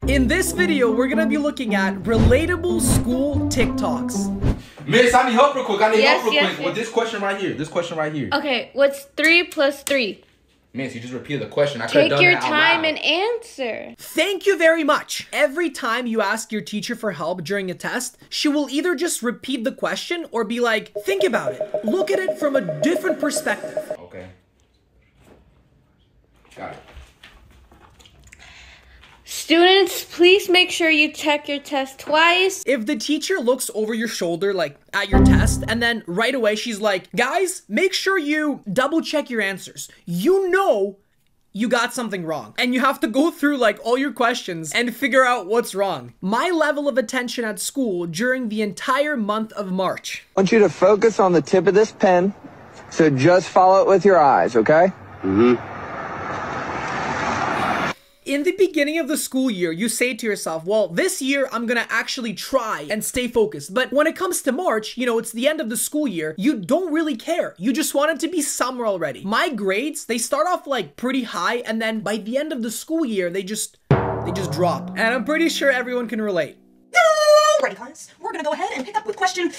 In this video, we're gonna be looking at relatable school TikToks. Miss, I need help real quick. With this question right here. Okay, what's 3 plus 3? Miss, you just repeated the question. Take your time and answer. Thank you very much. Every time you ask your teacher for help during a test, she will either just repeat the question or be like, think about it. Look at it from a different perspective. Okay. Got it. Students, please make sure you check your test twice. If the teacher looks over your shoulder, like at your test, and then right away she's like, guys, make sure you double check your answers. You know you got something wrong. And you have to go through like all your questions and figure out what's wrong. My level of attention at school during the entire month of March. I want you to focus on the tip of this pen, so just follow it with your eyes, okay? In the beginning of the school year, you say to yourself, well, this year I'm gonna actually try and stay focused. But when it comes to March, you know, it's the end of the school year, you don't really care. You just want it to be summer already. My grades, they start off like pretty high, and then by the end of the school year, they just drop. And I'm pretty sure everyone can relate. Alrighty, class, we're gonna go ahead and pick up with question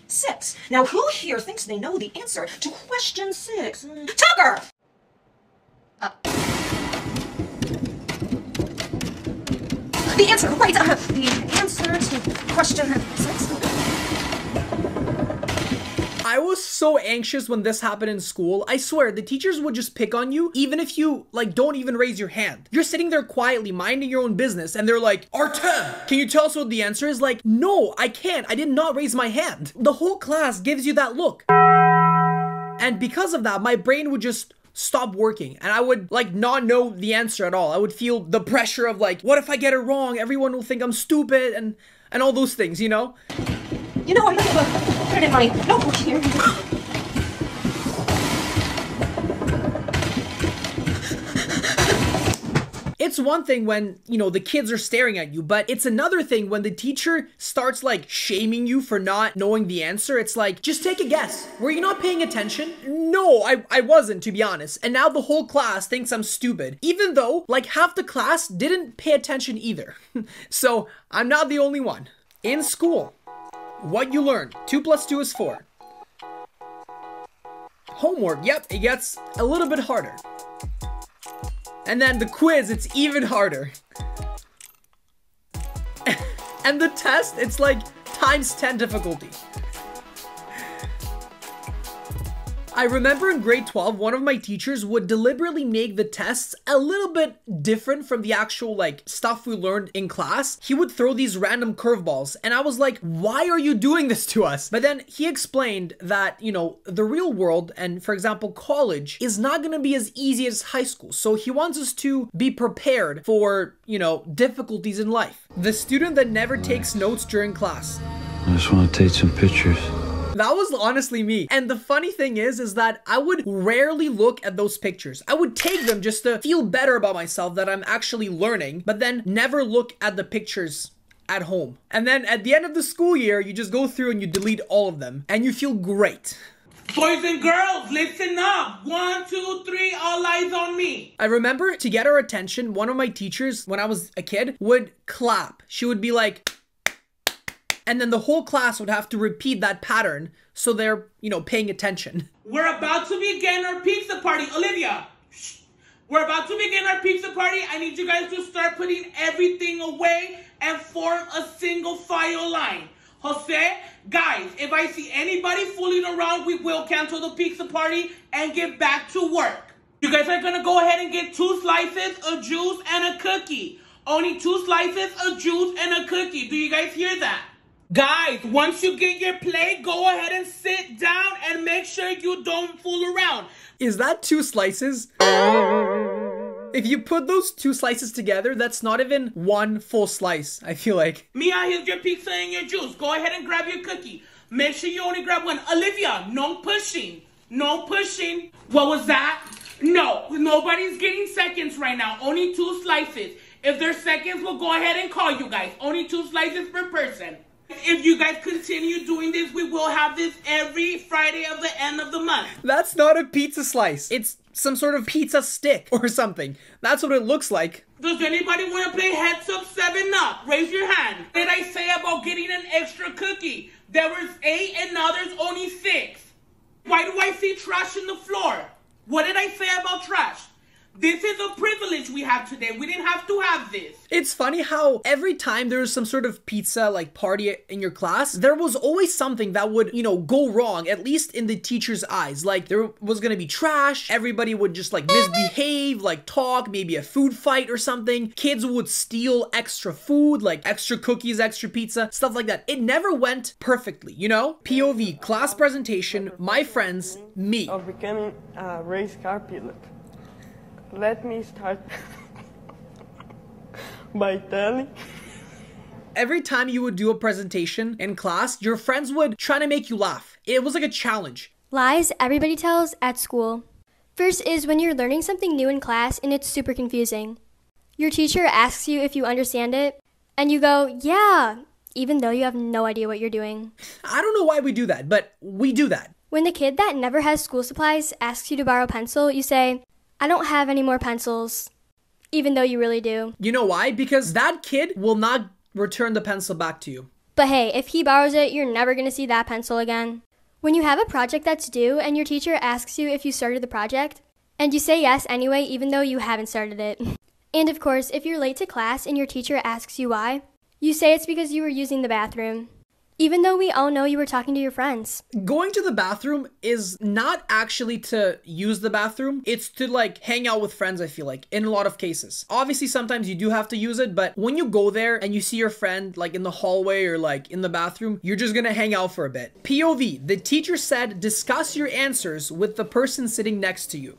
6. Now, who here thinks they know the answer to question 6? Tucker! The answer, right, the answer to question 6. I was so anxious when this happened in school. I swear, the teachers would just pick on you, even if you, like, don't even raise your hand. You're sitting there quietly, minding your own business, and they're like, Itsartemm, can you tell us what the answer is? Like, no, I can't. I did not raise my hand. The whole class gives you that look. And because of that, my brain would just stop working, and I would like not know the answer at all. I would feel the pressure of like, what if I get it wrong? Everyone will think I'm stupid and all those things, you know? You know, I'm gonna put it in my notebook here. It's one thing when, you know, the kids are staring at you, but it's another thing when the teacher starts like shaming you for not knowing the answer. It's like, just take a guess. Were you not paying attention? No, I wasn't, to be honest. And now the whole class thinks I'm stupid, even though like half the class didn't pay attention either. So I'm not the only one. In school, what you learned, 2 plus 2 is 4. Homework, yep, it gets a little bit harder. And then the quiz, it's even harder. And the test, it's like times 10 difficulty. I remember in grade 12, one of my teachers would deliberately make the tests a little bit different from the actual like stuff we learned in class. He would throw these random curveballs, and I was like, why are you doing this to us? But then he explained that, you know, the real world and, for example, college is not gonna be as easy as high school. So he wants us to be prepared for, you know, difficulties in life. The student that never takes notes during class. I just want to take some pictures. That was honestly me. And the funny thing is that I would rarely look at those pictures. I would take them just to feel better about myself that I'm actually learning, but then never look at the pictures at home. And then at the end of the school year, you just go through and you delete all of them and you feel great. Boys and girls, listen up. 1, 2, 3, all eyes on me. I remember to get our attention, one of my teachers, when I was a kid, would clap. She would be like, and then the whole class would have to repeat that pattern so they're, you know, paying attention. We're about to begin our pizza party. Olivia, shh. We're about to begin our pizza party. I need you guys to start putting everything away and form a single file line. Jose, guys, if I see anybody fooling around, we will cancel the pizza party and get back to work. You guys are gonna go ahead and get 2 slices of juice and a cookie. Only 2 slices of juice and a cookie. Do you guys hear that? Guys, once you get your plate, go ahead and sit down and make sure you don't fool around. Is that 2 slices? If you put those 2 slices together, that's not even 1 full slice, I feel like. Mia, here's your pizza and your juice. Go ahead and grab your cookie. Make sure you only grab 1. Olivia, no pushing. No pushing. What was that? No, nobody's getting seconds right now. Only 2 slices. If there's seconds, we'll go ahead and call you guys. Only 2 slices per person. If you guys continue doing this, we will have this every Friday of the end of the month. That's not a pizza slice. It's some sort of pizza stick or something. That's what it looks like. Does anybody want to play Heads Up 7 Up? Raise your hand. What did I say about getting an extra cookie? There was 8 and now there's only 6. Why do I see trash in the floor? What did I say about trash? This is a privilege we have today. We didn't have to have this. It's funny how every time there was some sort of pizza like party in your class, there was always something that would, you know, go wrong, at least in the teacher's eyes. Like there was gonna be trash, everybody would just like misbehave, like talk, maybe a food fight or something. Kids would steal extra food, like extra cookies, extra pizza, stuff like that. It never went perfectly, you know? POV, class presentation, my friends, me. Of becoming a race car pilot. Let me start by telling. Every time you would do a presentation in class, your friends would try to make you laugh. It was like a challenge. Lies everybody tells at school. First is when you're learning something new in class and it's super confusing. Your teacher asks you if you understand it, and you go, yeah, even though you have no idea what you're doing. I don't know why we do that, but we do that. When the kid that never has school supplies asks you to borrow a pencil, you say, I don't have any more pencils, even though you really do. You know why? Because that kid will not return the pencil back to you. But hey, if he borrows it, you're never going to see that pencil again. When you have a project that's due and your teacher asks you if you started the project, and you say yes anyway even though you haven't started it. And of course, if you're late to class and your teacher asks you why, you say it's because you were using the bathroom. Even though we all know you were talking to your friends. Going to the bathroom is not actually to use the bathroom. It's to like hang out with friends, I feel like, in a lot of cases. Obviously, sometimes you do have to use it, but when you go there and you see your friend like in the hallway or like in the bathroom, you're just gonna hang out for a bit. POV, the teacher said, discuss your answers with the person sitting next to you.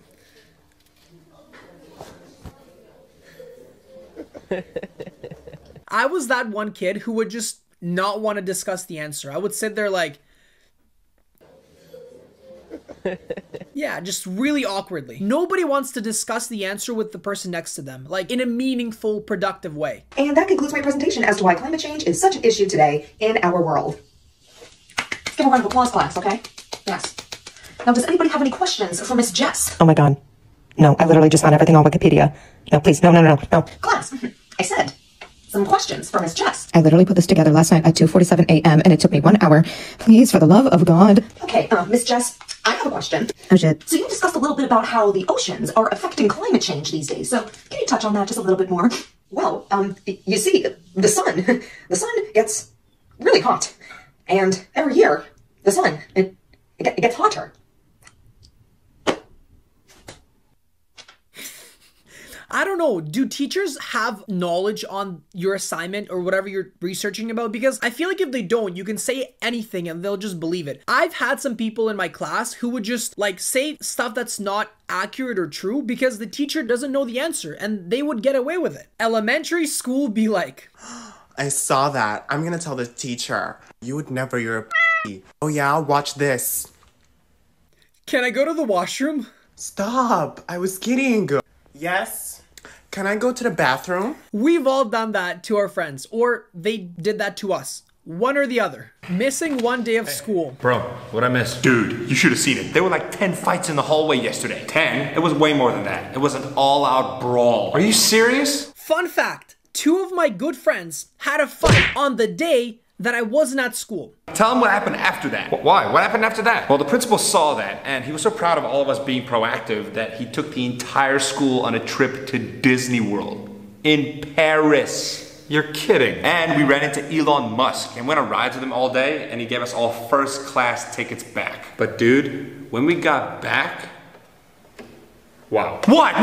I was that one kid who would just not want to discuss the answer. I would sit there like, yeah, just really awkwardly. Nobody wants to discuss the answer with the person next to them, like in a meaningful, productive way. And that concludes my presentation as to why climate change is such an issue today in our world. Give a round of applause, class, okay? Yes. Now, does anybody have any questions for Miss Jess? Oh my god. No, I literally just found everything on Wikipedia. No, please, no. Class, I said, some questions for Miss Jess. I literally put this together last night at 2:47 a.m. and it took me 1 hour. Please, for the love of God. Okay, Miss Jess, I have a question. Oh shit. So you discussed a little bit about how the oceans are affecting climate change these days. So can you touch on that just a little bit more? Well, you see, the sun gets really hot. And every year, the sun, it gets hotter. I don't know, do teachers have knowledge on your assignment or whatever you're researching about? Because I feel like if they don't, you can say anything and they'll just believe it. I've had some people in my class who would just like say stuff that's not accurate or true because the teacher doesn't know the answer and they would get away with it. Elementary school be like, I saw that. I'm gonna tell the teacher. You would never, you're a Oh yeah, watch this. Can I go to the washroom? Stop, I was kidding. Yes? Can I go to the bathroom? We've all done that to our friends, or they did that to us. One or the other. Missing one day of school. Bro, what'd I miss? Dude, you should have seen it. There were like 10 fights in the hallway yesterday. 10? It was way more than that. It was an all-out brawl. Are you serious? Fun fact, 2 of my good friends had a fight on the day that I wasn't at school. Tell him what happened after that. Why? What happened after that? Well, the principal saw that, and he was so proud of all of us being proactive that he took the entire school on a trip to Disney World in Paris. You're kidding. And we ran into Elon Musk and went on rides with him all day, and he gave us all first class tickets back. But dude, when we got back, wow. What?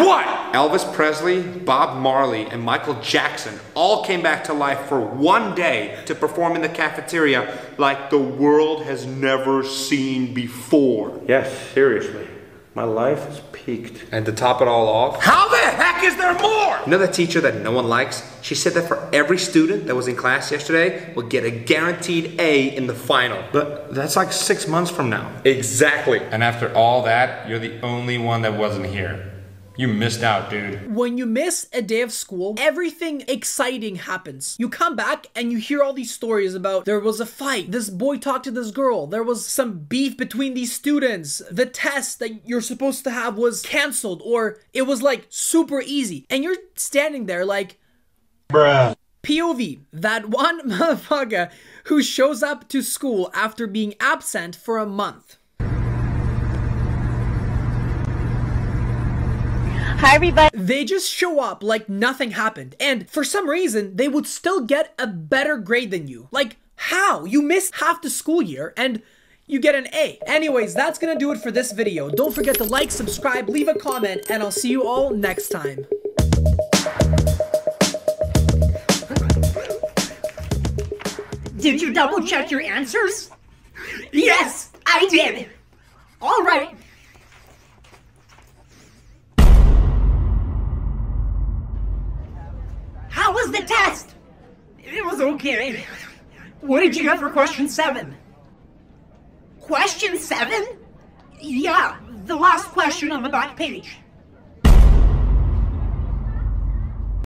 Elvis Presley, Bob Marley, and Michael Jackson all came back to life for one day to perform in the cafeteria like the world has never seen before. Yes, seriously. My life has peaked. And to top it all off, how the heck is there more? You know that teacher that no one likes? She said that for every student that was in class yesterday will get a guaranteed A in the final. But that's like 6 months from now. Exactly. And after all that, you're the only one that wasn't here. You missed out, dude. When you miss a day of school, everything exciting happens. You come back and you hear all these stories about there was a fight, this boy talked to this girl, there was some beef between these students, the test that you're supposed to have was canceled, or it was like super easy. And you're standing there like, bruh. POV, that one motherfucker who shows up to school after being absent for a month. Hi, everybody. They just show up like nothing happened, and for some reason, they would still get a better grade than you. Like, how? You missed half the school year, and you get an A. Anyways, that's gonna do it for this video. Don't forget to like, subscribe, leave a comment, and I'll see you all next time. Did you double check your answers? Yes, I did. All right. How was the test? It was okay. What did you get for question 7? Question 7? Yeah, the last question on the back page.